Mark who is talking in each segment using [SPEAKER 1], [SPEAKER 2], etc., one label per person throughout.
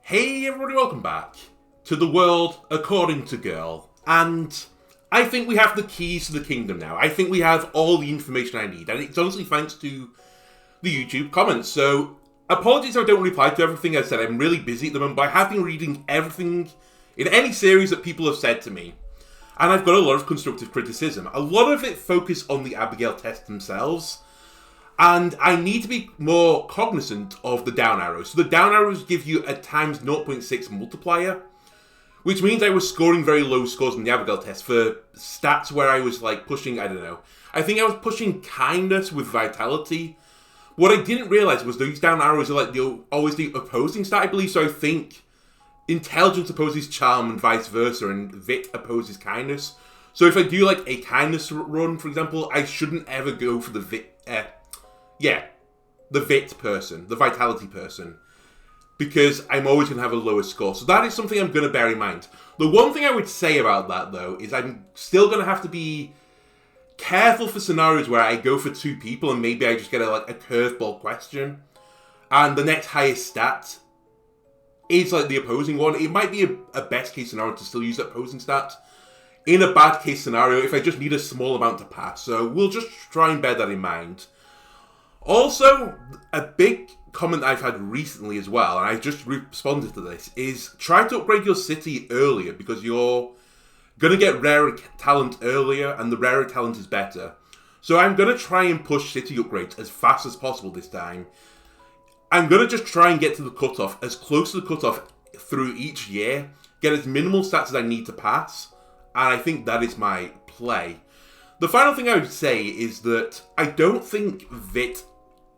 [SPEAKER 1] Hey everybody, welcome back to the world according to Girl. And I think we have the keys to the kingdom now. I think we have all the information I need. And it's honestly thanks to the YouTube comments. So apologies if I don't reply to everything I said. I'm really busy at the moment, but I have been reading everything in any series that people have said to me. And I've got a lot of constructive criticism. A lot of it focused on the Abigail tests themselves. And I need to be more cognizant of the down arrows. So the down arrows give you a times 0.6 multiplier, which means I was scoring very low scores in the Abigail test for stats where I was like pushing, I don't know. I think I was pushing kindness with vitality. What I didn't realize was these down arrows are like always the opposing stat, I believe. So I think intelligence opposes charm and vice versa, and Vit opposes kindness. So if I do like a kindness run, for example, I shouldn't ever go for the the Vit person, the vitality person, because I'm always going to have a lower score. So that is something I'm going to bear in mind. The one thing I would say about that, though, is I'm still going to have to be careful for scenarios where I go for two people and maybe I just get a curveball question, and the next highest stat is like the opposing one. It might be a best case scenario to still use that opposing stat. In a bad case scenario, if I just need a small amount to pass. So we'll just try and bear that in mind. Also, a big comment I've had recently as well, and I just responded to this, is try to upgrade your city earlier because you're going to get rarer talent earlier, and the rarer talent is better. So I'm going to try and push city upgrades as fast as possible this time. I'm going to just try and get to the cutoff, as close to the cutoff through each year, get as minimal stats as I need to pass, and I think that is my play. The final thing I would say is that I don't think Vit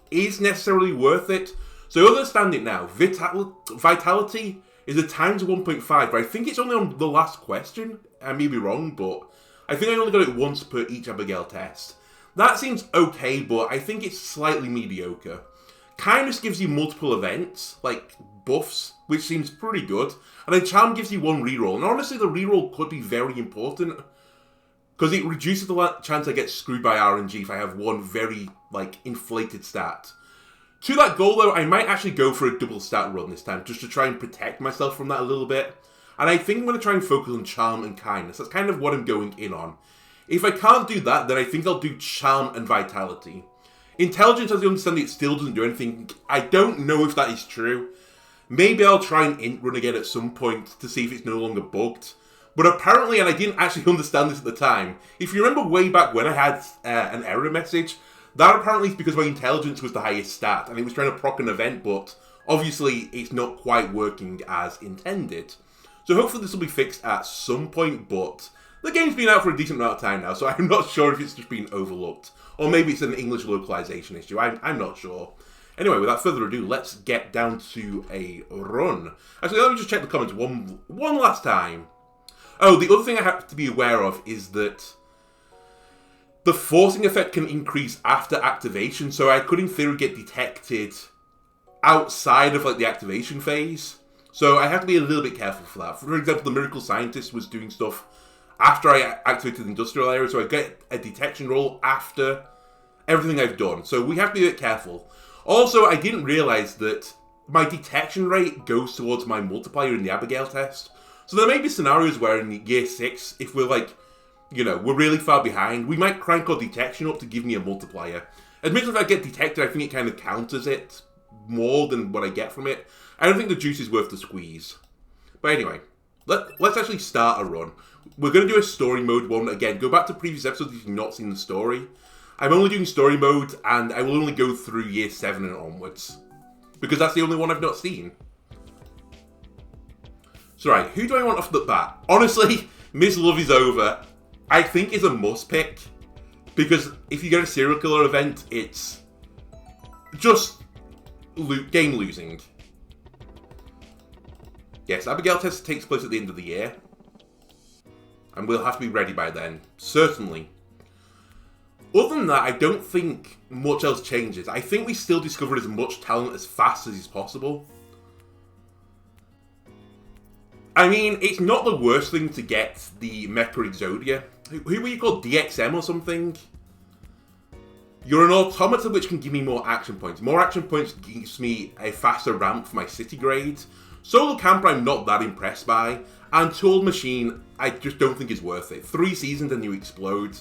[SPEAKER 1] is necessarily worth it. So understand it now. Vitality is a times 1.5, but I think it's only on the last question. I may be wrong, but I think I only got it once per each Abigail test. That seems okay, but I think it's slightly mediocre. Kindness gives you multiple events, like buffs, which seems pretty good. And then Charm gives you one reroll. And honestly, the reroll could be very important, because it reduces the chance I get screwed by RNG if I have one very, inflated stat. To that goal, though, I might actually go for a double stat run this time, just to try and protect myself from that a little bit. And I think I'm going to try and focus on Charm and Kindness. That's kind of what I'm going in on. If I can't do that, then I think I'll do Charm and Vitality. Intelligence, as I understand it, still doesn't do anything. I don't know if that is true. Maybe I'll try an int run again at some point to see if it's no longer bugged. But apparently, and I didn't actually understand this at the time, if you remember way back when I had an error message, that apparently is because my intelligence was the highest stat, and it was trying to proc an event, but obviously it's not quite working as intended. So hopefully this will be fixed at some point, but the game's been out for a decent amount of time now, so I'm not sure if it's just been overlooked. Or maybe it's an English localization issue, I'm not sure. Anyway, without further ado, let's get down to a run. Actually, let me just check the comments one last time. Oh, the other thing I have to be aware of is that the forcing effect can increase after activation, so I could in theory get detected outside of the activation phase. So I have to be a little bit careful for that. For example, the Miracle Scientist was doing stuff after I activated the industrial area, so I get a detection roll after everything I've done. So we have to be a bit careful. Also, I didn't realise that my detection rate goes towards my multiplier in the Abigail test. So there may be scenarios where in year 6, if we're we're really far behind, we might crank our detection up to give me a multiplier. Admittedly, if I get detected, I think it kind of counters it more than what I get from it. I don't think the juice is worth the squeeze. But anyway, let's actually start a run. We're going to do a story mode one. Again, go back to previous episodes if you've not seen the story. I'm only doing story mode, and I will only go through year 7 and onwards, because that's the only one I've not seen. So right, who do I want off the bat? Honestly, Miss Love is over. I think is a must pick, because if you get a serial killer event, it's just game losing. Yes, Abigail test takes place at the end of the year, and we'll have to be ready by then, certainly. Other than that, I don't think much else changes. I think we still discover as much talent as fast as is possible. I mean, it's not the worst thing to get the Mecha Exodia. Who were you called? DXM or something? You're an automaton which can give me more action points. More action points gives me a faster ramp for my city grades. Solo Camper I'm not that impressed by. And Tool Machine I just don't think is worth it. 3 seasons and you explode.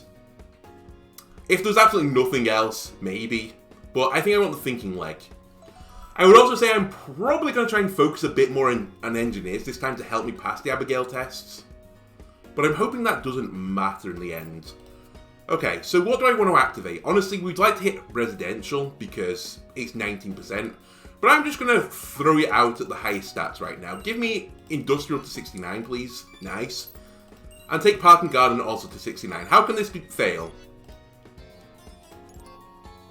[SPEAKER 1] If there's absolutely nothing else, maybe. But I think I want the thinking leg. I would also say I'm probably going to try and focus a bit more on engineers this time to help me pass the Abigail tests. But I'm hoping that doesn't matter in the end. Okay, so what do I want to activate? Honestly, we'd like to hit residential because it's 19%. But I'm just going to throw it out at the highest stats right now. Give me industrial to 69, please. Nice. And take park and garden also to 69. How can this fail?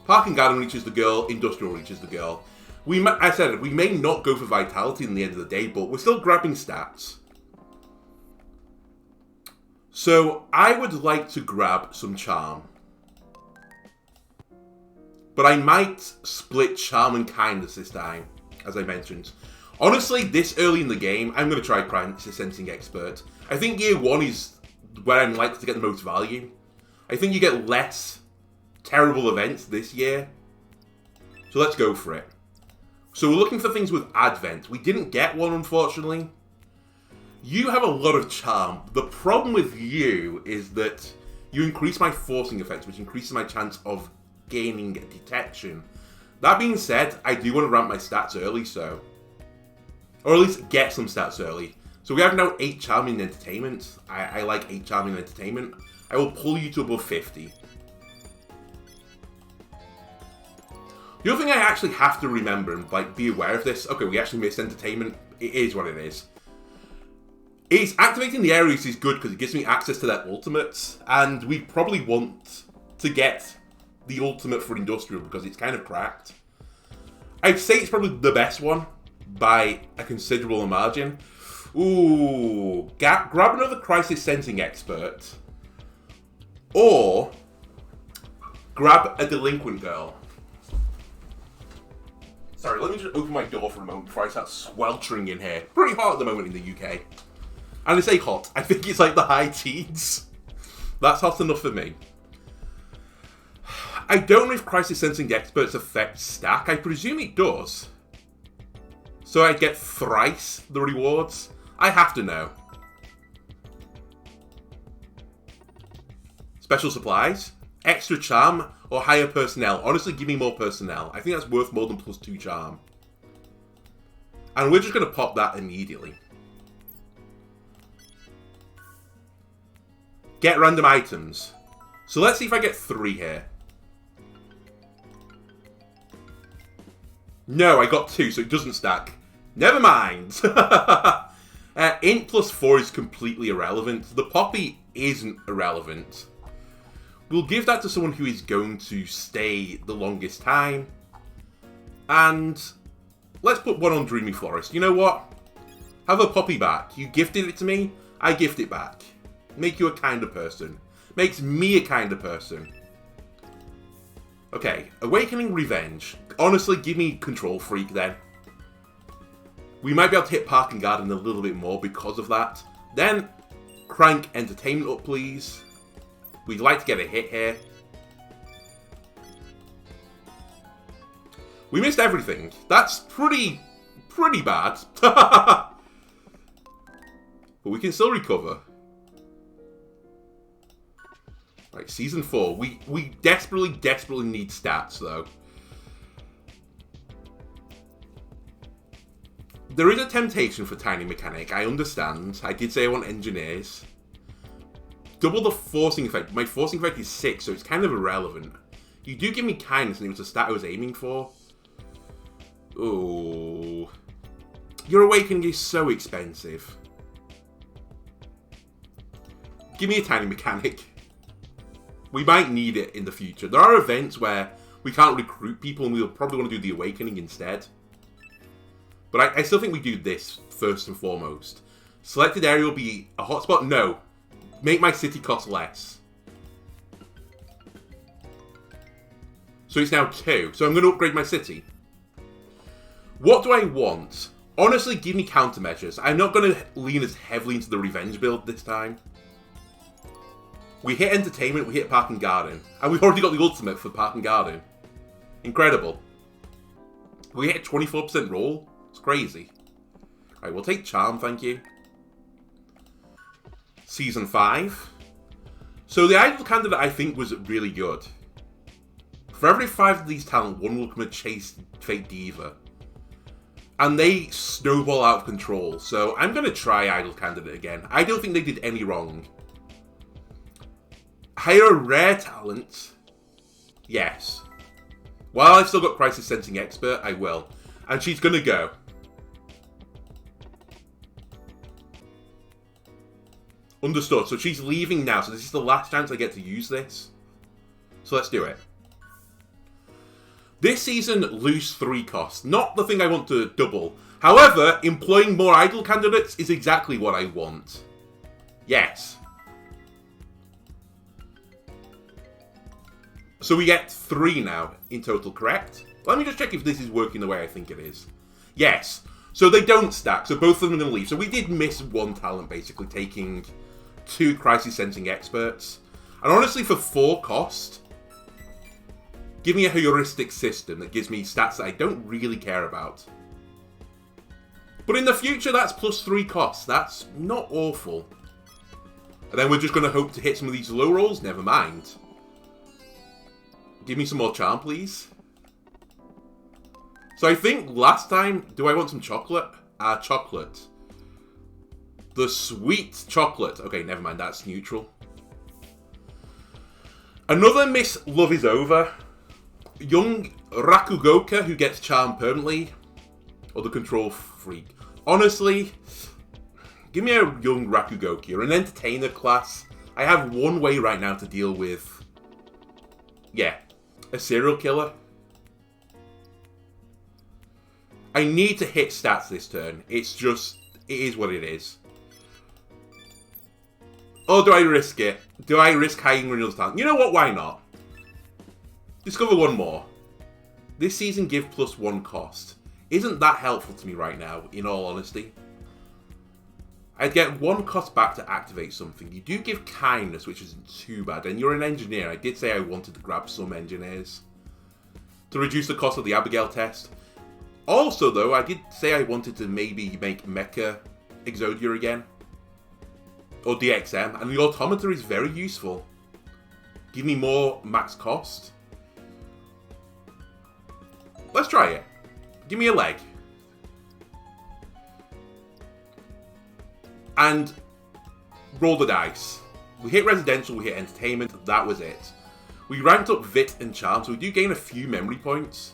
[SPEAKER 1] Park and garden reaches the girl, industrial reaches the girl. I said we may not go for vitality in the end of the day, but we're still grabbing stats. So I would like to grab some charm. But I might split charm and kindness this time, as I mentioned. Honestly, this early in the game, I'm going to try Crisis Sensing Expert. I think year 1 is where I'm likely to get the most value. I think you get less terrible events this year. So let's go for it. So we're looking for things with Advent. We didn't get one, unfortunately. You have a lot of charm. The problem with you is that you increase my forcing effects, which increases my chance of gaining detection. That being said, I do want to ramp my stats early, so... Or at least get some stats early. So we have now 8 charm in entertainment. I like 8 charm in entertainment. I will pull you to above 50. The other thing I actually have to remember and be aware of this. Okay, we actually missed entertainment. It is what it is. It's activating the areas is good because it gives me access to their ultimates, and we probably want to get the ultimate for industrial because it's kind of cracked. I'd say it's probably the best one by a considerable margin. Ooh, grab another Crisis Sensing Expert, or grab a Delinquent Girl. Sorry, let me just open my door for a moment before I start sweltering in here. Pretty hot at the moment in the UK. And I say hot, I think it's like the high teens. That's hot enough for me. I don't know if Crisis Sensing Experts affect stack. I presume it does. So I get thrice the rewards. I have to know. Special supplies, extra charm, or higher personnel. Honestly, give me more personnel. I think that's worth more than +2 charm. And we're just going to pop that immediately. Get random items. So let's see if I get 3 here. No, I got 2, so it doesn't stack. Never mind. Int +4 is completely irrelevant. The Poppy isn't irrelevant. We'll give that to someone who is going to stay the longest time. And let's put one on Dreamy Florist. You know what? Have a Poppy back. You gifted it to me, I gift it back. Make you a kinder person. Makes me a kinder person. Okay, Awakening Revenge. Honestly, give me Control Freak then. We might be able to hit Park and Garden a little bit more because of that. Then, crank Entertainment up, please. We'd like to get a hit here. We missed everything. That's pretty bad. But we can still recover. Right, Season 4. We desperately need stats, though. There is a temptation for Tiny Mechanic, I understand. I did say I want engineers. Double the forcing effect. My forcing effect is 6, so it's kind of irrelevant. You do give me kindness, and it was a stat I was aiming for. Oh, your Awakening is so expensive. Give me a Tiny Mechanic. We might need it in the future. There are events where we can't recruit people, and we'll probably want to do the Awakening instead. But I still think we do this first and foremost. Selected area will be a hotspot? No. Make my city cost less. So it's now 2. So I'm going to upgrade my city. What do I want? Honestly, give me countermeasures. I'm not going to lean as heavily into the revenge build this time. We hit Entertainment, we hit Park and Garden. And we've already got the ultimate for Park and Garden. Incredible. We hit a 24% roll. It's crazy. Alright, we'll take Charm, thank you. Season 5. So the Idol candidate, I think, was really good. For every 5 of these talent, 1 will come and chase Fake Diva. And they snowball out of control. So I'm going to try Idol candidate again. I don't think they did any wrong. Hire a rare talent. Yes. While I've still got Crisis Sensing Expert, I will. And she's going to go. Understood. So she's leaving now. So this is the last chance I get to use this. So let's do it. This season, lose 3 costs. Not the thing I want to double. However, employing more Idol candidates is exactly what I want. Yes. So we get 3 now in total, correct? Let me just check if this is working the way I think it is. Yes. So they don't stack, so both of them are going to leave. So we did miss 1 talent, basically, taking 2 Crisis Sensing Experts. And honestly, for 4 cost, give me a heuristic system that gives me stats that I don't really care about. But in the future, that's plus 3 costs. That's not awful. And then we're just going to hope to hit some of these low rolls? Never mind. Give me some more charm, please. So I think last time, do I want some chocolate? Chocolate. The sweet chocolate. Okay, never mind, that's neutral. Another Miss Love is Over. Young Rakugoka, who gets charm permanently. Or the control freak. Honestly, give me a young Rakugoka. You're an entertainer class. I have one way right now to deal with, yeah, a serial killer. I need to hit stats this turn. It's just, it is what it is. Or do I risk it? Do I risk hiding Renewal's talent? You know what, why not? Discover 1 more. This season give plus 1 cost. Isn't that helpful to me right now, in all honesty? I'd get 1 cost back to activate something. You do give kindness, which isn't too bad. And you're an engineer. I did say I wanted to grab some engineers to reduce the cost of the Abigail test. Also, though, I did say I wanted to maybe make Mecha Exodia again. Or DXM. And the Automator is very useful. Give me more max cost. Let's try it. Give me a leg. And roll the dice. We hit Residential, we hit Entertainment, that was it. We ranked up Vit and Charm, so we do gain a few memory points.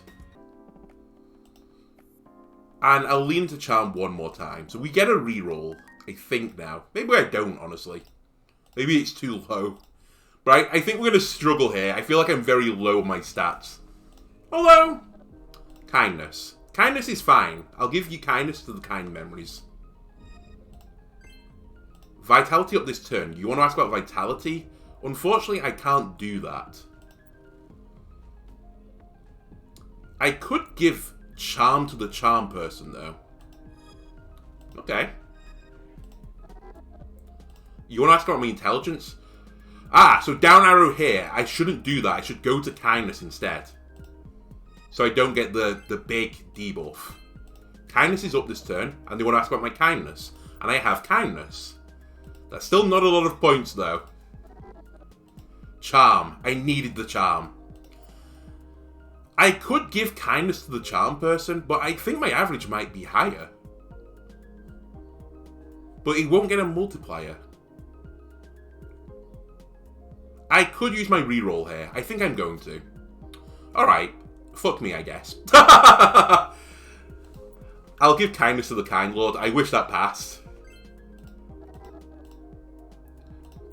[SPEAKER 1] And I'll lean into Charm 1 more time. So we get a reroll, I think now. Maybe I don't, honestly. Maybe it's too low. But I think we're going to struggle here. I feel like I'm very low on my stats. Although, kindness. Kindness is fine. I'll give you kindness to the kind memories. Vitality up this turn. You want to ask about Vitality? Unfortunately, I can't do that. I could give Charm to the Charm person, though. Okay. You want to ask about my intelligence? Ah, so down arrow here. I shouldn't do that. I should go to kindness instead. So I don't get the big debuff. Kindness is up this turn, and they want to ask about my kindness. And I have kindness. That's still not a lot of points, though. Charm. I needed the charm. I could give kindness to the charm person, but I think my average might be higher. But it won't get a multiplier. I could use my reroll here. I think I'm going to. Alright. Fuck me, I guess. I'll give kindness to the Kind Lord. I wish that passed.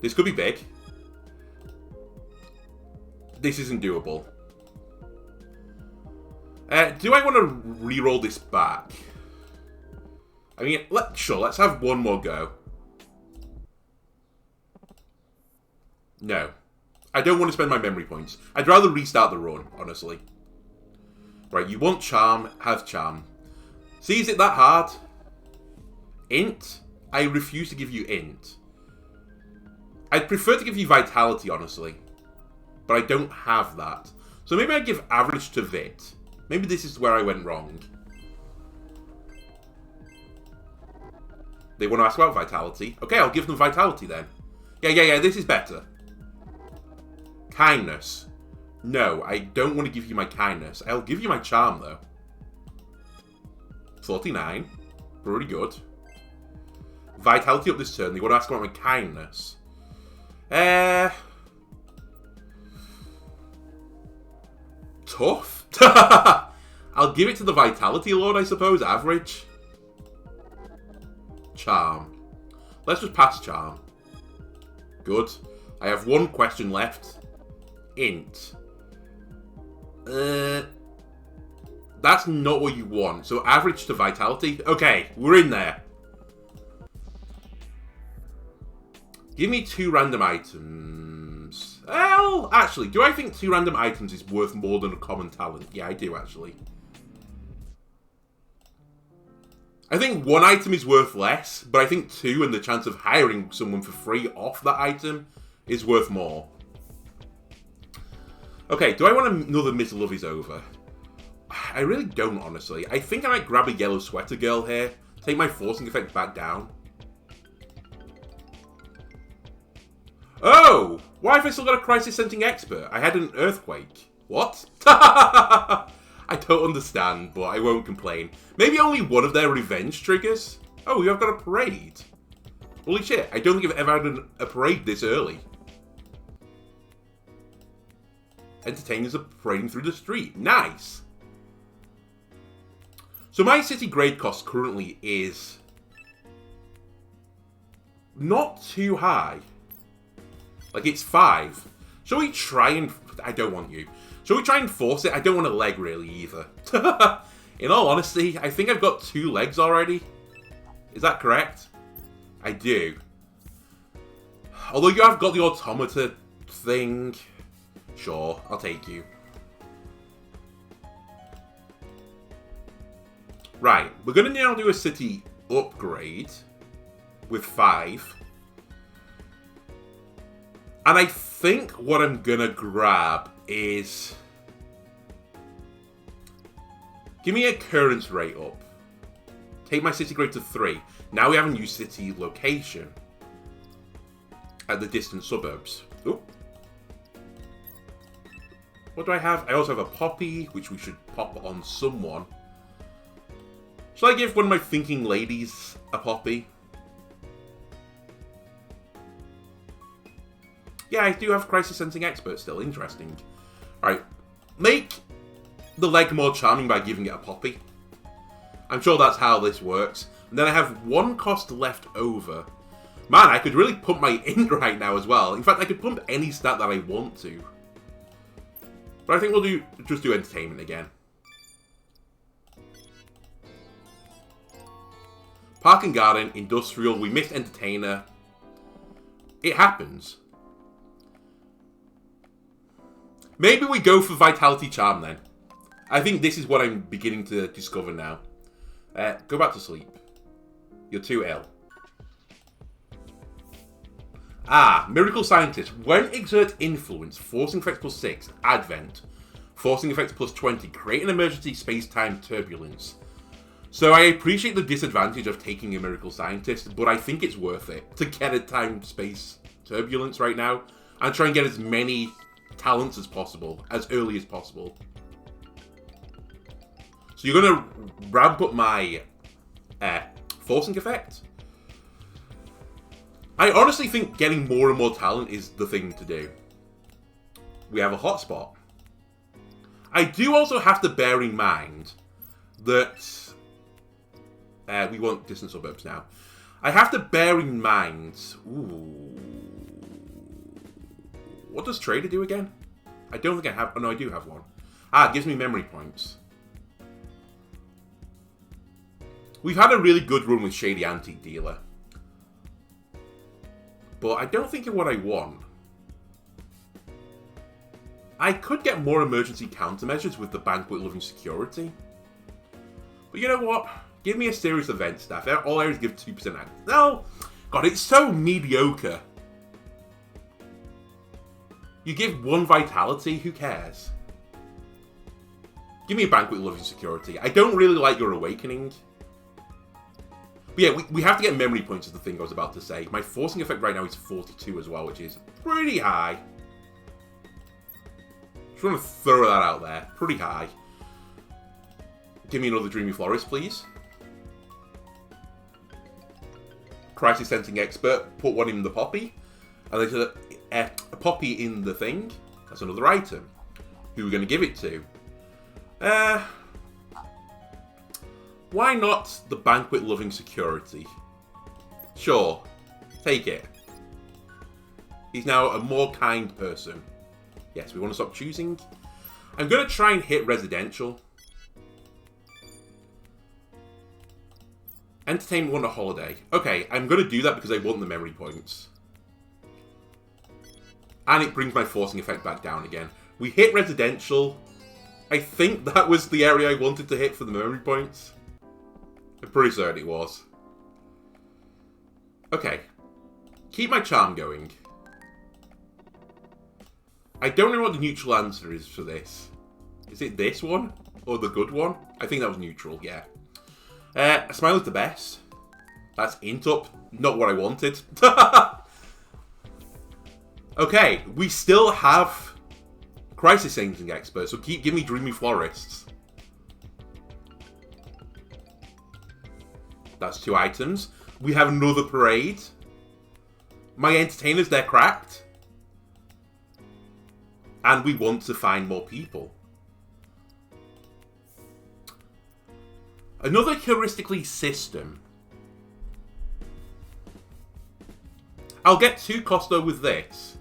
[SPEAKER 1] This could be big. This isn't doable. Do I want to reroll this back? I mean, sure, let's have one more go. No. I don't want to spend my memory points. I'd rather restart the run, honestly. Right, you want Charm, have Charm. See, is it that hard? Int? I refuse to give you Int. I'd prefer to give you Vitality, honestly. But I don't have that. So maybe I'd give Average to Vit. Maybe this is where I went wrong. They want to ask about Vitality. Okay, I'll give them Vitality then. Yeah, this is better. Kindness. No, I don't want to give you my Kindness. I'll give you my Charm, though. 49. Pretty good. Vitality up this turn. They want to ask about my Kindness. Tough. I'll give it to the Vitality Lord, I suppose. Average. Charm. Let's just pass Charm. Good. I have one question left. Int. That's not what you want. So average to Vitality. Okay, we're in there. Give me 2 random items. Well, actually, do I think 2 random items is worth more than a common talent? Yeah, I do, actually. I think 1 item is worth less, but I think 2 and the chance of hiring someone for free off that item is worth more. Okay, do I want another Miss Love Is Over? I really don't, honestly. I think I might grab a Yellow Sweater Girl here, take my forcing effect back down. Oh! Why have I still got a Crisis Sensing Expert? I had an Earthquake. What? I don't understand, but I won't complain. Maybe only one of their revenge triggers? Oh, you have got a parade. Holy shit, I don't think I've ever had a parade this early. Entertainers are parading through the street. Nice. So my city grade cost currently is not too high. Like, it's 5. Shall we try and... I don't want you. Shall we try and force it? I don't want a leg, really, either. In all honesty, I think I've got 2 legs already. Is that correct? I do. Although you have got the automata thing. Sure, I'll take you. Right, we're going to now do a city upgrade with 5. And I think what I'm going to grab is... Give me occurrence rate up. Take my city grade to 3. Now we have a new city location. At the distant suburbs. Oop. What do I have? I also have a Poppy, which we should pop on someone. Shall I give one of my thinking ladies a Poppy? Yeah, I do have Crisis Sensing Expert still. Interesting. Alright. Make the leg more charming by giving it a Poppy. I'm sure that's how this works. And then I have 1 cost left over. Man, I could really pump my int right now as well. In fact, I could pump any stat that I want to. But I think we'll just do entertainment again. Park and Garden, Industrial, we missed Entertainer. It happens. Maybe we go for Vitality Charm then. I think this is what I'm beginning to discover now. Go back to sleep. You're too ill. Ah, Miracle Scientist. When exert influence, forcing effects plus 6, Advent. Forcing effects plus 20, create an emergency space-time turbulence. So I appreciate the disadvantage of taking a Miracle Scientist, but I think it's worth it to get a time-space turbulence right now and try and get as many talents as possible, as early as possible. So you're going to ramp up my forcing effect? I honestly think getting more and more talent is the thing to do. We have a hotspot. I do also have to bear in mind that... we want distant suburbs now. I have to bear in mind... Ooh... What does Trader do again? I don't think I have... Oh, no, I do have one. Ah, it gives me memory points. We've had a really good run with Shady Antique Dealer. But I don't think it's what I want. I could get more emergency countermeasures with the Banquet Loving Security. But you know what? Give me a serious event staff. All areas give 2%. No! God, it's so mediocre. You give 1 vitality, who cares? Give me a Banquet Loving Security. I don't really like your Awakening. But yeah, we have to get memory points is the thing I was about to say. My forcing effect right now is 42 as well, which is pretty high. Just want to throw that out there. Pretty high. Give me another Dreamy Florist, please. Crisis Sensing Expert. Put one in the Poppy. And there's a Poppy in the thing. That's another item. Who are we going to give it to? Why not the Banquet Loving Security? Sure. Take it. He's now a more kind person. Yes, we want to stop choosing. I'm going to try and hit Residential. Entertain one a holiday. Okay, I'm going to do that because I want the memory points. And it brings my forcing effect back down again. We hit Residential. I think that was the area I wanted to hit for the memory points. I'm pretty certain it was. Okay. Keep my charm going. I don't know what the neutral answer is for this. Is it this one? Or the good one? I think that was neutral, yeah. A smile is the best. That's int up. Not what I wanted. Okay, we still have Crisis Sensing Expert, so give me Dreamy Florists. That's 2 items. We have another Parade. My Entertainers, they're cracked. And we want to find more people. Another heuristically system. I'll get 2 Costo with this.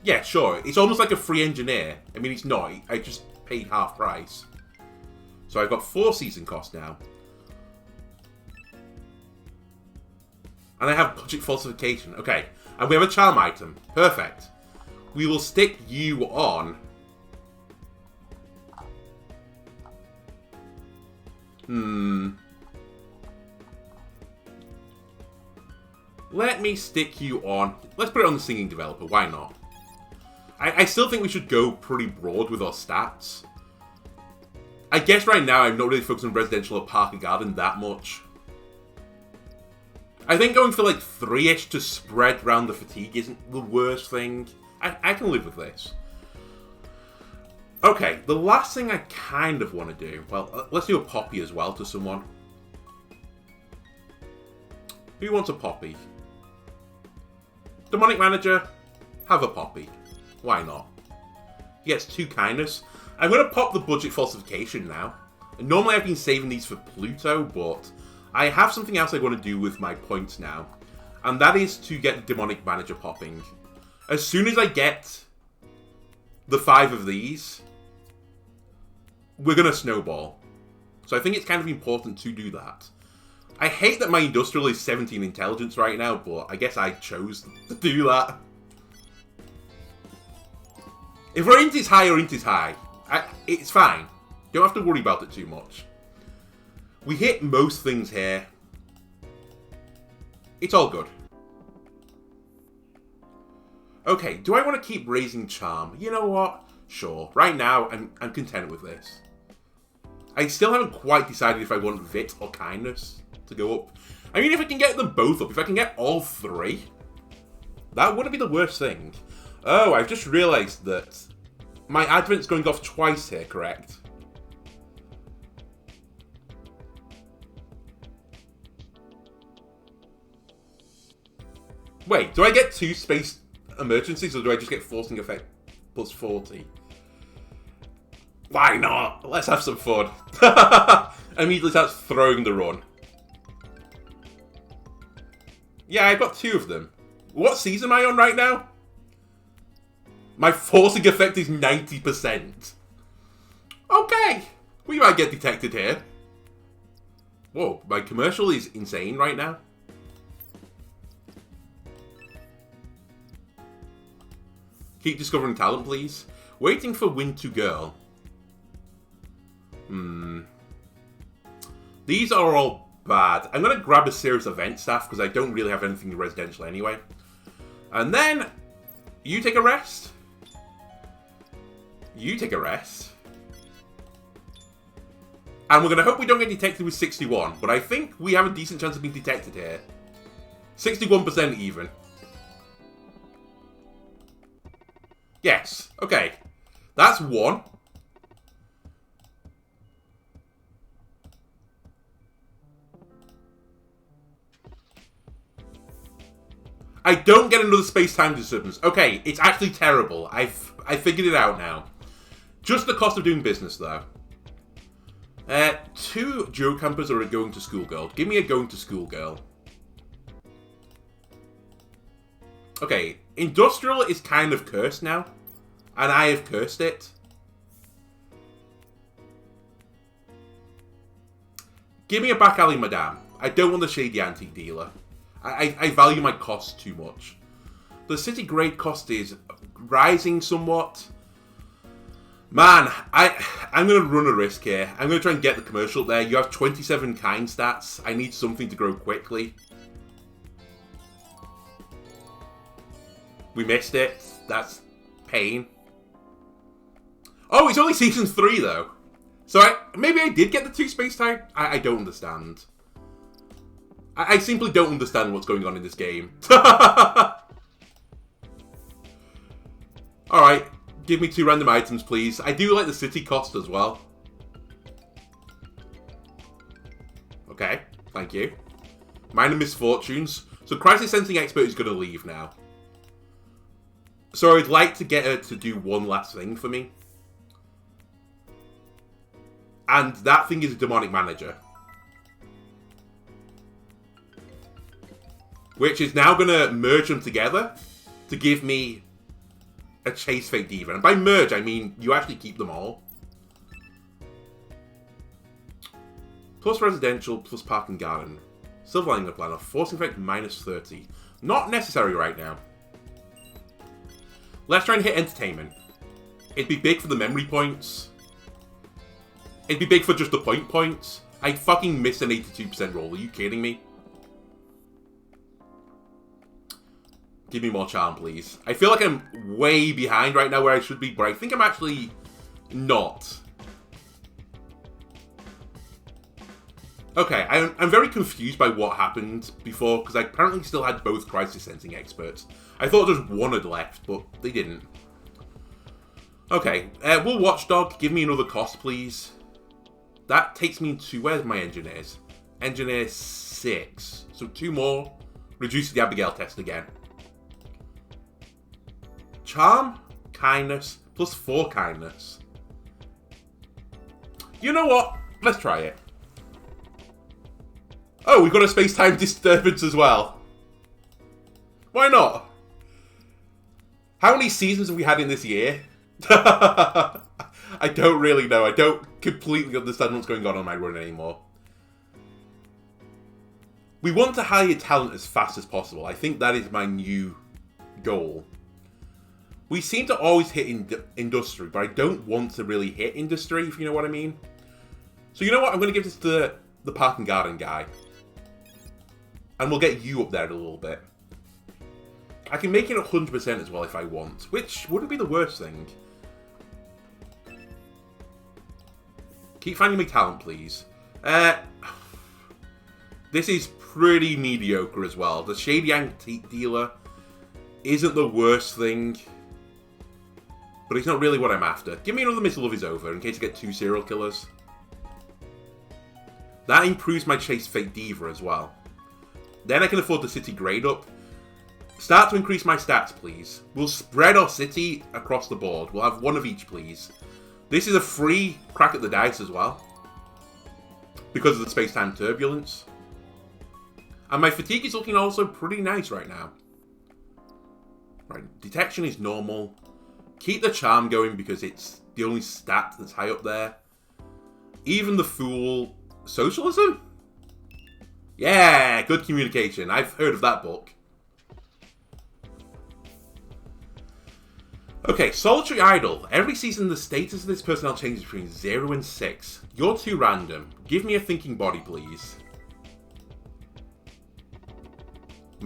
[SPEAKER 1] Yeah, sure. It's almost like a free engineer. I mean, it's not. I just paid half price. So I've got 4 season cost now. And I have budget falsification. Okay. And we have a charm item. Perfect. We will stick you on. Let me stick you on. Let's put it on the Singing Developer. Why not? I still think we should go pretty broad with our stats. I guess right now I'm not really focused on Residential or Park or Garden that much. I think going for like 3-ish to spread around the fatigue isn't the worst thing. I can live with this. Okay, the last thing I kind of want to do... Well, let's do a Poppy as well to someone. Who wants a Poppy? Demonic Manager, have a Poppy. Why not? He gets 2 kindness. I'm going to pop the budget falsification now. And normally I've been saving these for Pluto, but I have something else I want to do with my points now. And that is to get the Demonic Manager popping. As soon as I get the 5 of these, we're going to snowball. So I think it's kind of important to do that. I hate that my Industrial is 17 intelligence right now, but I guess I chose to do that. If our int is high or int is high, it's fine. Don't have to worry about it too much. We hit most things here. It's all good. Okay, do I want to keep raising charm? You know what? Sure. Right now, I'm content with this. I still haven't quite decided if I want Vit or Kindness to go up. I mean, if I can get them both up, if I can get all 3, that wouldn't be the worst thing. Oh, I've just realised that my Advent's going off twice here, correct? Wait, do I get 2 space emergencies or do I just get forcing effect plus 40? Why not? Let's have some fun. Immediately starts throwing the run. Yeah, I've got 2 of them. What season am I on right now? My forcing effect is 90%. Okay. We might get detected here. Whoa, my commercial is insane right now. Keep discovering talent, please. Waiting for Wind to Girl. These are all bad. I'm going to grab a Serious Event Staff because I don't really have anything residential anyway. And then you take a rest. You take a rest. And we're going to hope we don't get detected with 61. But I think we have a decent chance of being detected here. 61% even. Yes. Okay. That's one. I don't get another space-time disturbance. Okay, it's actually terrible. I figured it out now. Just the cost of doing business, though. 2 Joe campers are a going to school girl. Give me a going to school girl. Okay, industrial is kind of cursed now. And I have cursed it. Give me a back alley madame. I don't want the shady antique dealer. I value my costs too much. The city grade cost is rising somewhat. Man, I'm going to run a risk here. I'm going to try and get the commercial up there. You have 27 kind stats. I need something to grow quickly. We missed it. That's pain. Oh, it's only season 3 though. So maybe I did get the 2 space time. I don't understand. I simply don't understand what's going on in this game. Alright, give me 2 random items, please. I do like the city cost as well. Okay, thank you. Minor misfortunes. So Crisis Sensing Expert is going to leave now. So I'd like to get her to do one last thing for me. And that thing is a Demonic Manager. Which is now going to merge them together to give me a Chase Fake Diva. And by merge, I mean you actually keep them all. Plus residential, plus park and garden. Silver lining the planner. Force effect minus 30. Not necessary right now. Let's try and hit entertainment. It'd be big for the memory points. It'd be big for just the points. I fucking missed an 82% roll. Are you kidding me? Give me more charm, please. I feel like I'm way behind right now where I should be, but I think I'm actually not. Okay, I'm very confused by what happened before, because I apparently still had both Crisis Sensing Experts. I thought just one had left, but they didn't. Okay, will Watchdog give me another cost, please? That takes me to, where's my engineers? Engineer 6. So 2 more. Reduces the Abigail test again. Charm, kindness, plus 4 kindness. You know what? Let's try it. Oh, we've got a space-time disturbance as well. Why not? How many seasons have we had in this year? I don't really know. I don't completely understand what's going on my run anymore. We want to hire talent as fast as possible. I think that is my new goal. We seem to always hit industry, but I don't want to really hit industry, if you know what I mean. So you know what? I'm going to give this to the park and garden guy. And we'll get you up there a little bit. I can make it 100% as well if I want, which wouldn't be the worst thing. Keep finding me talent, please. This is pretty mediocre as well. The Shady Antique Dealer isn't the worst thing, but it's not really what I'm after. Give me another Miss Love is Over in case I get 2 serial killers. That improves my Chase Fake Diva as well. Then I can afford the city grade up. Start to increase my stats, please. We'll spread our city across the board. We'll have 1 of each, please. This is a free crack at the dice as well. Because of the space-time turbulence. And my fatigue is looking also pretty nice right now. Right, detection is normal. Keep the charm going because it's the only stat that's high up there. Even the Fool. Socialism? Yeah, good communication. I've heard of that book. Okay, Solitary Idol. Every season the status of this personnel changes between 0 and 6. You're too random. Give me a thinking body, please.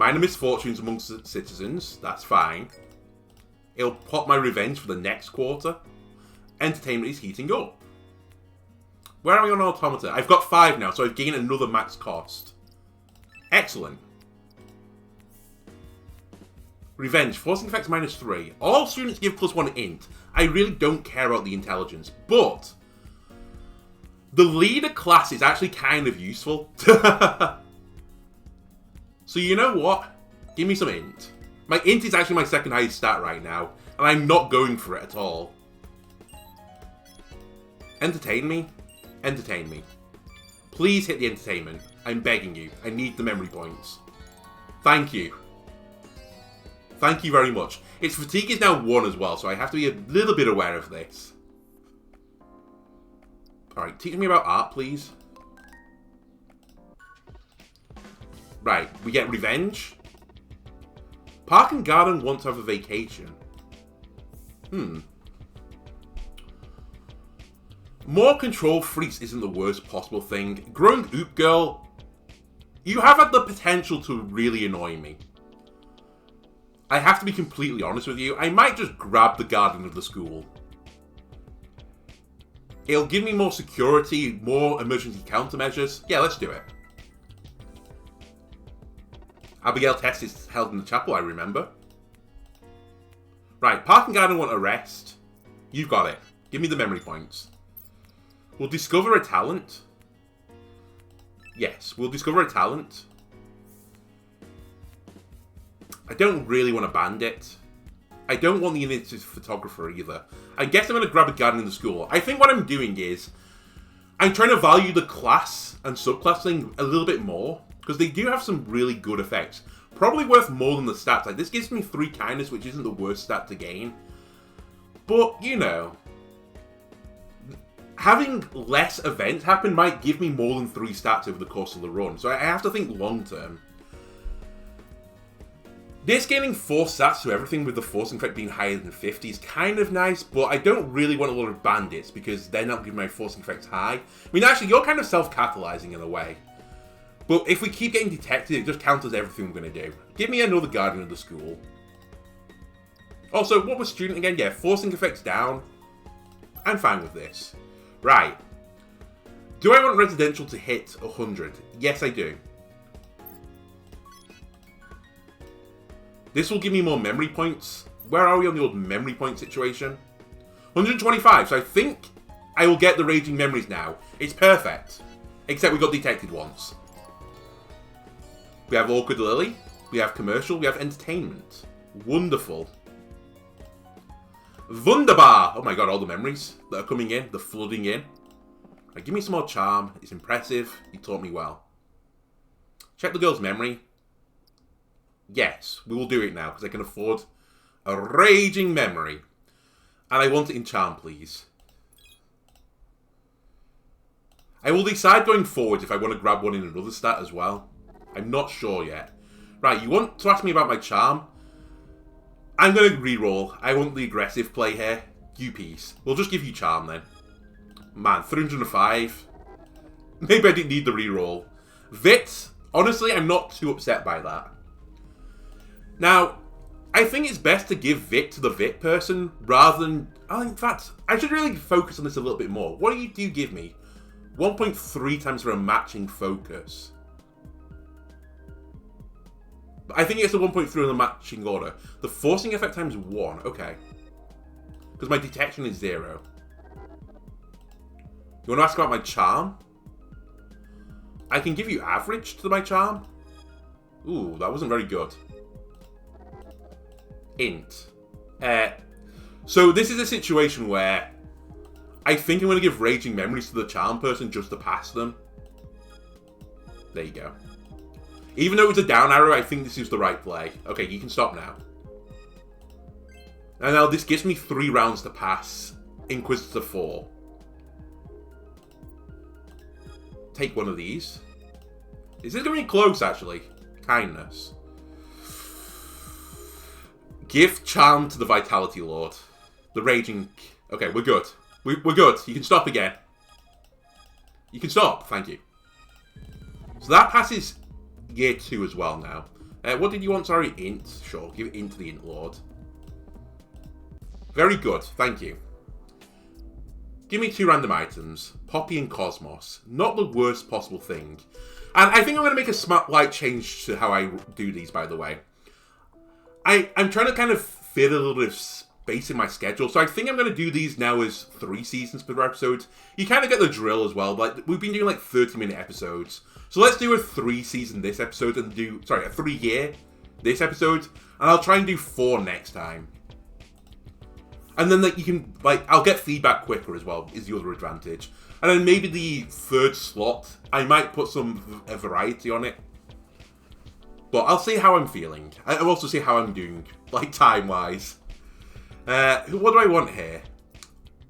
[SPEAKER 1] Minor misfortunes amongst citizens. That's fine. It'll pop my revenge for the next quarter. Entertainment is heating up. Where are we on Automata? I've got 5 now, so I've gained another max cost. Excellent. Revenge. Forcing effects -3. All students give +1 int. I really don't care about the intelligence, but the leader class is actually kind of useful. So you know what? Give me some int. My int is actually my second highest stat right now, and I'm not going for it at all. Entertain me? Entertain me. Please hit the entertainment. I'm begging you. I need the memory points. Thank you. Thank you very much. Its fatigue is now 1 as well, so I have to be a little bit aware of this. Alright, teach me about art, please. Right, we get revenge. Park and Garden want to have a vacation. More control freaks isn't the worst possible thing. Growing Oop Girl, you have had the potential to really annoy me. I have to be completely honest with you. I might just grab the Guardian of the school. It'll give me more security, more emergency countermeasures. Yeah, let's do it. Abigail test is held in the chapel, I remember. Right, Park and Garden want arrest. You've got it. Give me the memory points. We'll discover a talent. Yes, we'll discover a talent. I don't really want a bandit. I don't want the initiative photographer either. I guess I'm going to grab a Guardian in the school. I think what I'm doing is I'm trying to value the class and subclass thing a little bit more, because they do have some really good effects. Probably worth more than the stats. Like, this gives me 3 kindness, which isn't the worst stat to gain. But, you know, having less events happen might give me more than 3 stats over the course of the run. So I have to think long term. This gaining 4 stats to everything with the forcing effect being higher than 50 is kind of nice, but I don't really want a lot of bandits because they're not giving my forcing effects high. I mean, actually, you're kind of self-catalyzing in a way. But if we keep getting detected, it just counters everything we're going to do. Give me another Guardian of the school. Also, what was student again? Yeah, forcing effects down. I'm fine with this. Right. Do I want residential to hit 100? Yes, I do. This will give me more memory points. Where are we on the old memory point situation? 125, so I think I will get the Raging Memories now. It's perfect. Except we got detected once. We have Awkward Lily. We have Commercial. We have Entertainment. Wonderful. Wunderbar! Oh my god, all the memories that are coming in. The flooding in. Right, give me some more charm. It's impressive. You taught me well. Check the girl's memory. Yes, we will do it now, because I can afford a Raging Memory. And I want it in charm, please. I will decide going forward if I want to grab one in another stat as well. I'm not sure yet. Right, you want to ask me about my charm? I'm going to reroll. I want the aggressive play here. You piece. We'll just give you charm then. Man, 305. Maybe I didn't need the reroll. Vit, honestly, I'm not too upset by that. Now, I think it's best to give Vit to the Vit person rather than... Oh, in fact, I should really focus on this a little bit more. What do you give me? 1.3 times for a matching focus. I think it's a 1.3 on the matching order. The forcing effect times 1. Okay. Because my detection is 0. You want to ask about my charm? I can give you average to my charm. Ooh, that wasn't very good. Int. So this is a situation where I think I'm going to give Raging Memories to the charm person just to pass them. There you go. Even though it was a down arrow, I think this is the right play. Okay, you can stop now. And now this gives me 3 rounds to pass Inquisitor 4. Take one of these. Is this going to be close, actually? Kindness. Give charm to the Vitality Lord. The Raging... Okay, we're good. We're good. You can stop again. You can stop. Thank you. So that passes year 2 as well now. What did you want? Sorry, int. Sure, give it int to the int lord. Very good, thank you. Give me 2 random items. Poppy and Cosmos. Not the worst possible thing. And I think I'm going to make a slight change to how I do these, by the way. I'm trying to kind of fit a little bit of space in my schedule. So I think I'm going to do these now as 3 seasons per episode. You kind of get the drill as well. Like, we've been doing like 30-minute episodes. So let's do a 3-season this episode and do... Sorry, a 3-year this episode. And I'll try and do 4 next time. And then, like, you can, like, I'll get feedback quicker as well, is the other advantage. And then maybe the 3rd slot, I might put some variety on it. But I'll see how I'm feeling. I'll also see how I'm doing, like, time-wise. What do I want here?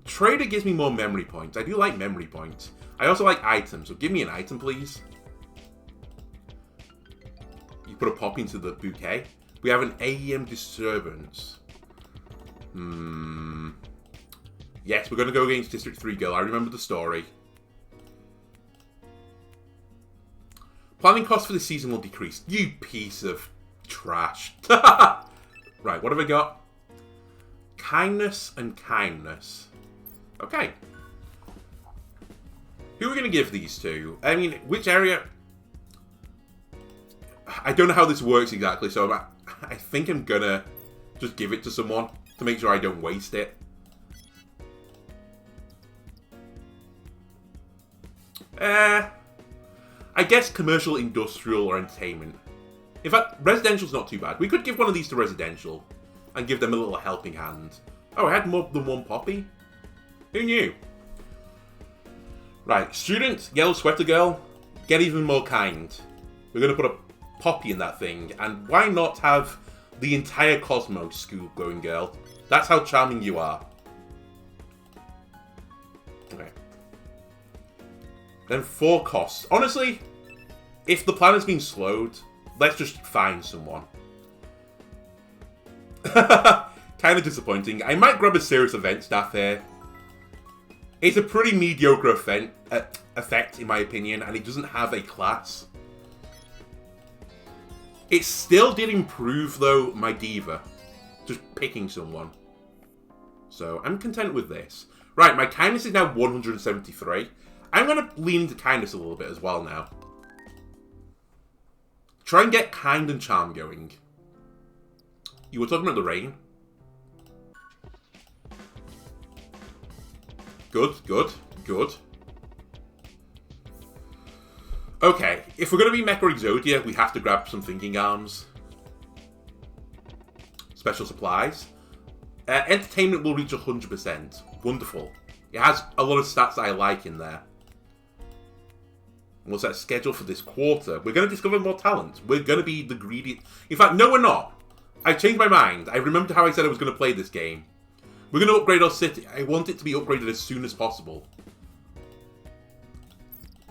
[SPEAKER 1] Trader gives me more memory points. I do like memory points. I also like items, so give me an item, please. You put a pop into the bouquet. We have an AEM disturbance. Yes, we're going to go against District 3 girl. I remember the story. Planning costs for this season will decrease. You piece of trash. Right, what have I got? Kindness and kindness. Okay. Who are we going to give these to? I mean, which area? I don't know how this works exactly, so I think I'm going to just give it to someone to make sure I don't waste it. I guess commercial, industrial, or entertainment. In fact, residential's not too bad. We could give one of these to residential and give them a little helping hand. Oh, I had more than one poppy? Who knew? Right, student, yellow sweater girl, get even more kind. We're going to put a poppy in that thing, and why not have the entire Cosmos school going, girl? That's how charming you are. Okay. Then 4 costs. Honestly, if the plan has been slowed, let's just find someone. Kind of disappointing. I might grab a serious event staff here. It's a pretty mediocre effect, in my opinion, and it doesn't have a class. It still did improve, though, my diva. Just picking someone. So, I'm content with this. Right, my kindness is now 173. I'm going to lean into kindness a little bit as well now. Try and get kind and charm going. You were talking about the rain. Good, good, good. Okay, if we're going to be Mecha Exodia, we have to grab some thinking arms. Special supplies. Entertainment will reach 100%. Wonderful. It has a lot of stats that I like in there. We'll set a schedule for this quarter. We're going to discover more talent. We're going to be the greedy... In fact, no, we're not. I changed my mind. I remembered how I said I was going to play this game. We're going to upgrade our city. I want it to be upgraded as soon as possible.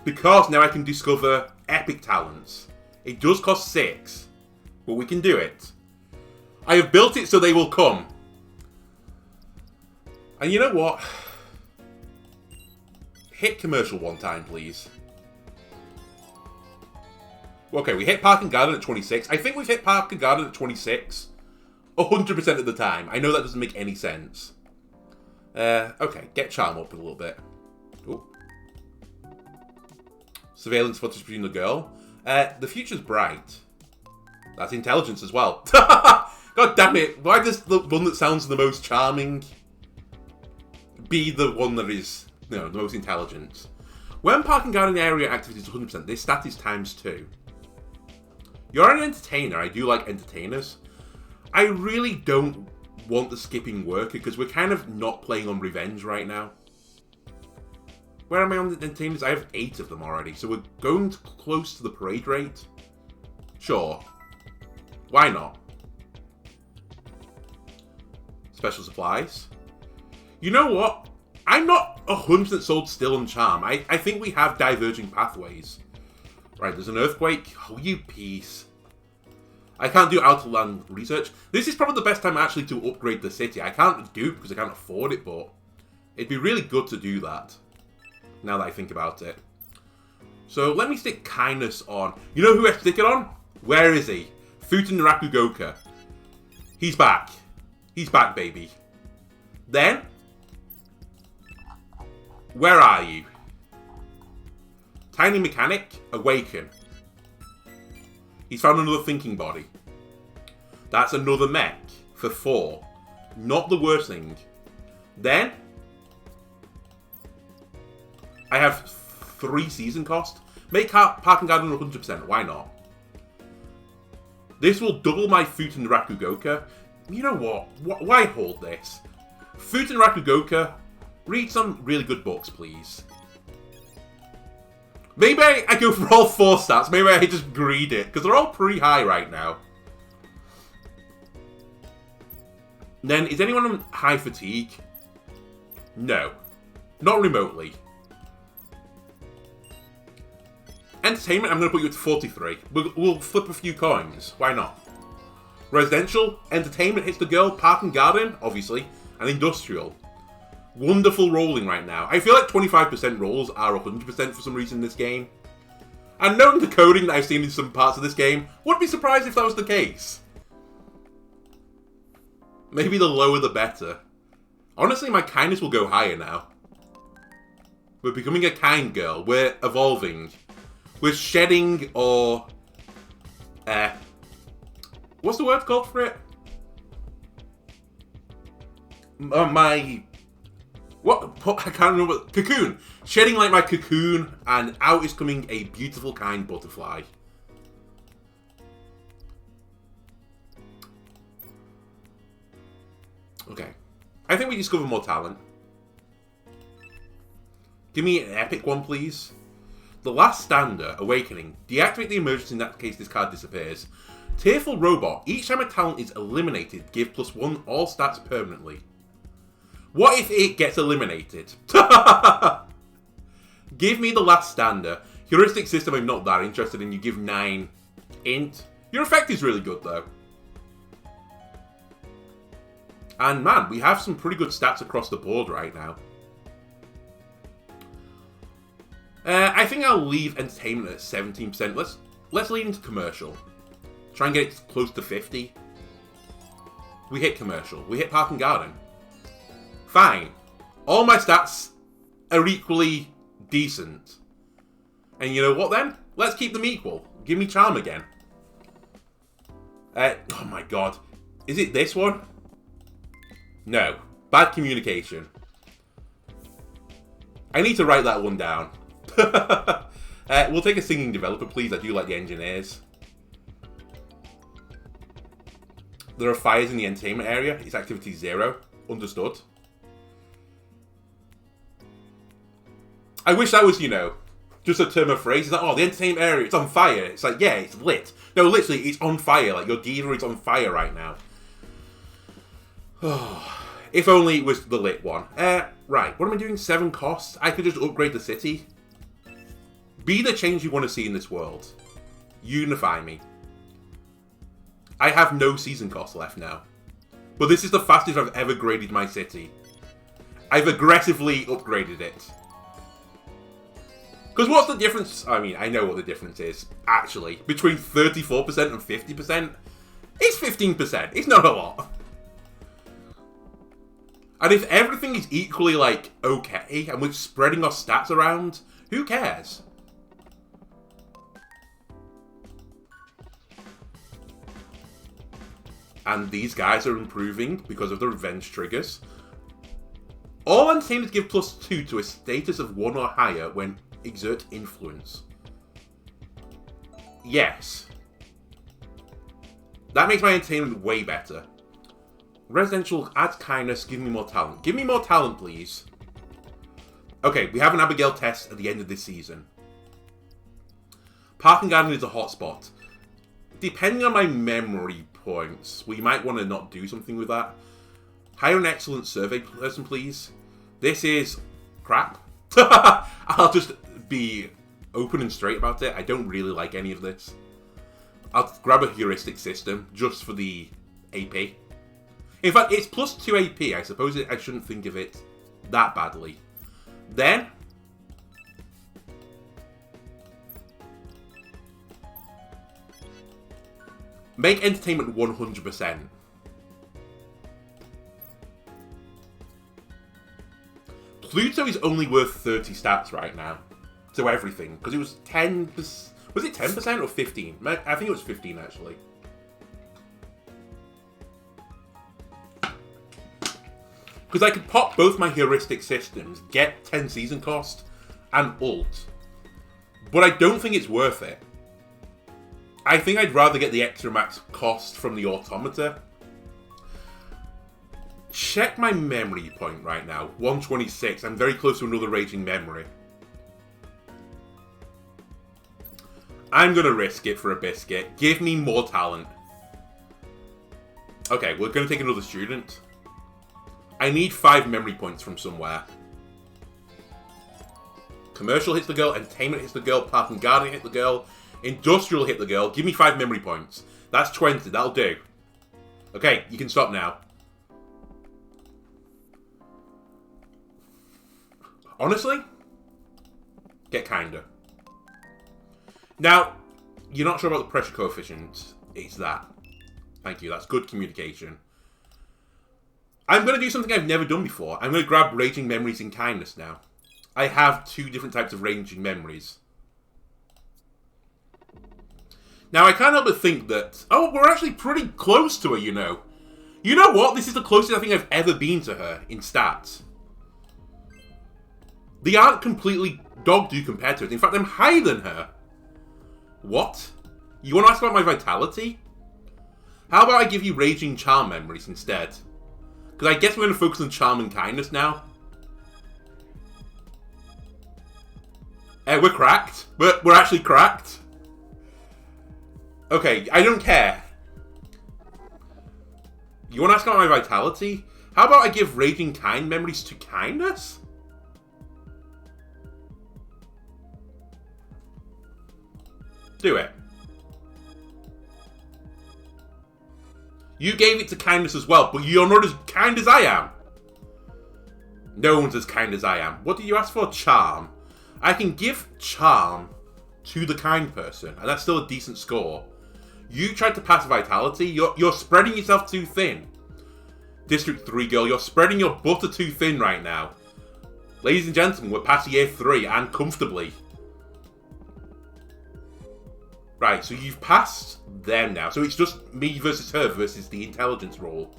[SPEAKER 1] Because now I can discover epic talents. It does cost 6. But we can do it. I have built it so they will come. And you know what? Hit commercial one time, please. Okay, we hit Park and Garden at 26. I think we've hit Park and Garden at 26. 100% of the time. I know that doesn't make any sense. Okay, get charm up a little bit. Ooh. Surveillance footage between the girl. The future's bright. That's intelligence as well. God damn it. Why does the one that sounds the most charming be the one that is, you know, the most intelligent? When Park and Garden area activity is 100%, this stat is ×2. You're an entertainer. I do like entertainers. I really don't want the skipping worker because we're kind of not playing on revenge right now. Where am I on the entertainers? I have 8 of them already, so we're going close to the parade rate. Sure. Why not? Special supplies. You know what? I'm not 100% sold still on charm. I think we have diverging pathways. Right, there's an earthquake. Oh, you piece. I can't do outer land research. This is probably the best time actually to upgrade the city. I can't do it because I can't afford it, but it'd be really good to do that. Now that I think about it. So let me stick kindness on. You know who I stick it on? Where is he? Futen Rakugoka. He's back. He's back, baby. Then, where are you? Tiny Mechanic, awaken. He's found another thinking body. That's another mech for 4. Not the worst thing. Then, I have 3 season cost. Make Parking Garden 100%. Why not? This will double my Futen Rakugoka. You know what? Why hold this? Futen Rakugoka, read some really good books, please. Maybe I go for all 4 stats. Maybe I just greed it, because they're all pretty high right now. Then, is anyone on high fatigue? No. Not remotely. Entertainment, I'm going to put you at 43. We'll flip a few coins. Why not? Residential, entertainment hits the girl, park and garden, obviously, and industrial. Wonderful rolling right now. I feel like 25% rolls are 100% for some reason in this game. And knowing the coding that I've seen in some parts of this game, wouldn't be surprised if that was the case. Maybe the lower the better. Honestly, my kindness will go higher now. We're becoming a kind girl. We're evolving. We're shedding or... what's the word called for it? What? I can't remember. Cocoon. Shedding like my cocoon, and out is coming a beautiful, kind butterfly. Okay. I think we discover more talent. Give me an epic one, please. The Last Stander, Awakening. Deactivate the emergency in that case this card disappears. Tearful Robot. Each time a talent is eliminated, give +1 all stats permanently. What if it gets eliminated? Give me the Last Stander. Heuristic system I'm not that interested in. You give 9 int. Your effect is really good though. And man, we have some pretty good stats across the board right now. I think I'll leave entertainment at 17%. Let's lead into commercial. Try and get it close to 50. We hit commercial. We hit park and garden. Fine. All my stats are equally decent. And you know what then? Let's keep them equal. Give me charm again. Oh my god. Is it this one? No. Bad communication. I need to write that one down. We'll take a singing developer, please. I do like the engineers. There are fires in the entertainment area. It's activity 0. Understood. I wish that was, you know, just a term of phrase. It's like, oh, the entertainment area, it's on fire. It's like, yeah, it's lit. No, literally, it's on fire. Like, your diva is on fire right now. If only it was the lit one. Right, what am I doing? 7 costs? I could just upgrade the city. Be the change you want to see in this world. Unify me. I have no season cost left now. But this is the fastest I've ever graded my city. I've aggressively upgraded it. Because what's the difference? I mean, I know what the difference is, actually. Between 34% and 50%? It's 15%. It's not a lot. And if everything is equally, like, okay, and we're spreading our stats around, who cares? And these guys are improving because of the revenge triggers. All entertainers give +2 to a status of 1 or higher when exert influence. Yes. That makes my entertainment way better. Residential adds kindness, give me more talent. Give me more talent, please. Okay, we have an Abigail test at the end of this season. Park and garden is a hotspot. Depending on my memory points, we might want to not do something with that. Hire an excellent survey person, please. This is crap. I'll just be open and straight about it. I don't really like any of this. I'll grab a heuristic system just for the AP. In fact, it's +2 AP. I suppose I shouldn't think of it that badly. Then, Make entertainment 100%. Pluto is only worth 30 stats right now. So everything. Because it was 10%. Was it 10% or 15? I think it was 15 actually. Because I could pop both my heuristic systems, get 10 season cost, and ult. But I don't think it's worth it. I think I'd rather get the extra max cost from the automata. Check my memory point right now. 126. I'm very close to another raging memory. I'm going to risk it for a biscuit. Give me more talent. Okay, we're going to take another student. I need 5 memory points from somewhere. Commercial hits the girl, entertainment hits the girl, park and garden hit the girl, industrial hit the girl. Give me 5 memory points. That's 20, that'll do. Okay, you can stop now. Honestly? Get kinda. Now, you're not sure about the pressure coefficient. It's that. Thank you, that's good communication. I'm going to do something I've never done before. I'm going to grab Raging Memories in Kindness now. I have 2 different types of Raging Memories. Now, I can't help but think that... Oh, we're actually pretty close to her, you know. You know what? This is the closest I think I've ever been to her in stats. They aren't completely dog-do compared to it. In fact, I'm higher than her. What? You want to ask about my vitality? How about I give you Raging Charm Memories instead? Because I guess we're going to focus on Charm and Kindness now. We're cracked. We're actually cracked. Okay, I don't care. You want to ask about my vitality? How about I give Raging Kind Memories to Kindness? Do it. You gave it to Kindness as well, but you're not as kind as I am. No one's as kind as I am. What did you ask for? Charm. I can give Charm to the kind person, and that's still a decent score. You tried to pass Vitality. You're spreading yourself too thin. District 3 girl, you're spreading your butter too thin right now. Ladies and gentlemen, we're past year 3, and comfortably. Right, so you've passed them now. So it's just me versus her versus the intelligence roll.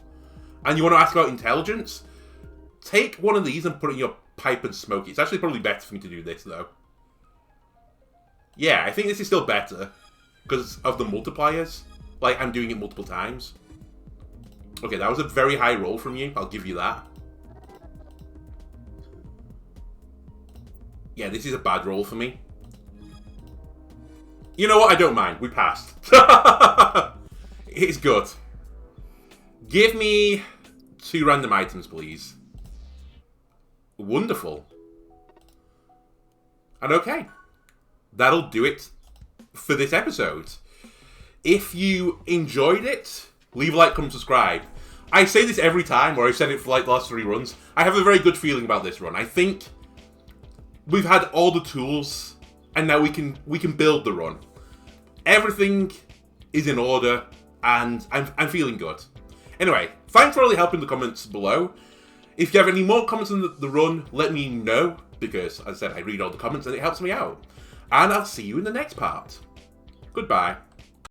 [SPEAKER 1] And you want to ask about intelligence? Take one of these and put it in your pipe and smoke it. It's actually probably better for me to do this, though. Yeah, I think this is still better. Because of the multipliers. Like, I'm doing it multiple times. Okay, that was a very high roll from you. I'll give you that. Yeah, this is a bad roll for me. You know what? I don't mind. We passed. It's good. Give me 2 random items, please. Wonderful. And okay. That'll do it for this episode. If you enjoyed it, leave a like, comment, subscribe. I say this every time, or I've said it for like the last 3 runs. I have a very good feeling about this run. I think we've had all the tools, and now we can build the run. Everything is in order, and I'm feeling good. Anyway, thanks for all the help in the comments below. If you have any more comments on the run, let me know, because, as I said, I read all the comments and it helps me out. And I'll see you in the next part. Goodbye.